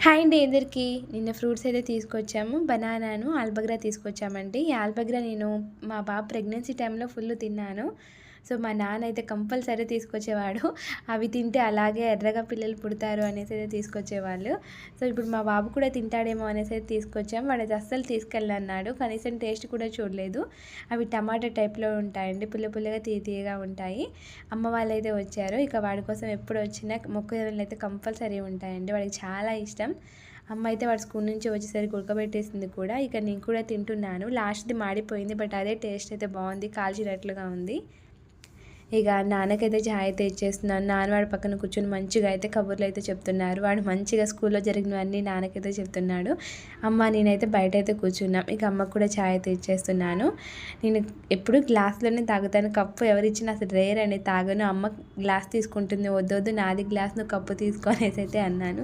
Hi అండి అందరికీ. నిన్న ఫ్రూట్స్ అయితే తీసుకొచ్చాము. బనానాను, ఆల్బగ్రా తీసుకొచ్చామండి. ఈ ఆల్బగ్రా నేను మా బాబు ప్రెగ్నెన్సీ టైంలో ఫుల్ తిన్నాను. సో, మా నాన్న అయితే కంపల్సరీ తీసుకొచ్చేవాడు. అవి తింటే అలాగే ఎర్రగా పిల్లలు పుడతారు అనేసి అయితే తీసుకొచ్చేవాళ్ళు. సో, ఇప్పుడు మా బాబు కూడా తింటాడేమో అనేసి అయితే తీసుకొచ్చాము. వాడైతే అస్సలు తీసుకెళ్ళన్నాడు. కనీసం టేస్ట్ కూడా చూడలేదు. అవి టమాటా టైప్‌లో ఉంటాయండి. పుల్ల పుల్లగా తీయగా ఉంటాయి. అమ్మ వాళ్ళైతే వచ్చారు. ఇక వాడి కోసం ఎప్పుడు వచ్చినా మొక్కజొన్నలు అయితే కంపల్సరీ ఉంటాయండి. వాడికి చాలా ఇష్టం. అమ్మ అయితే వాడు స్కూల్ నుంచి వచ్చేసరికి ఉడకబెట్టేసింది కూడా. ఇక నేను కూడా తింటున్నాను. లాస్ట్‌ది మాడిపోయింది. బట్ అదే టేస్ట్ అయితే బాగుంది. కాల్చినట్లుగా ఉంది. ఇక నాన్నకైతే చాయ్ అయితే ఇచ్చేస్తున్నాను. నాన్న వాడి పక్కన కూర్చొని మంచిగా అయితే కబుర్లు అయితే చెప్తున్నారు. వాడు మంచిగా స్కూల్లో జరిగినవన్నీ నాన్నకైతే చెప్తున్నాడు. అమ్మ నేనైతే బయట అయితే కూర్చున్నాం. ఇక అమ్మకు కూడా చాయ్ అయితే ఇచ్చేస్తున్నాను. నేను ఎప్పుడు గ్లాస్లోనే తాగుతాను. కప్పు ఎవరిచ్చినా అసలు రేర్ అని తాగను. అమ్మ గ్లాస్ తీసుకుంటుంది. వద్దొద్దు నాది గ్లాస్, నువ్వు కప్పు తీసుకో అనేసి అయితే అన్నాను.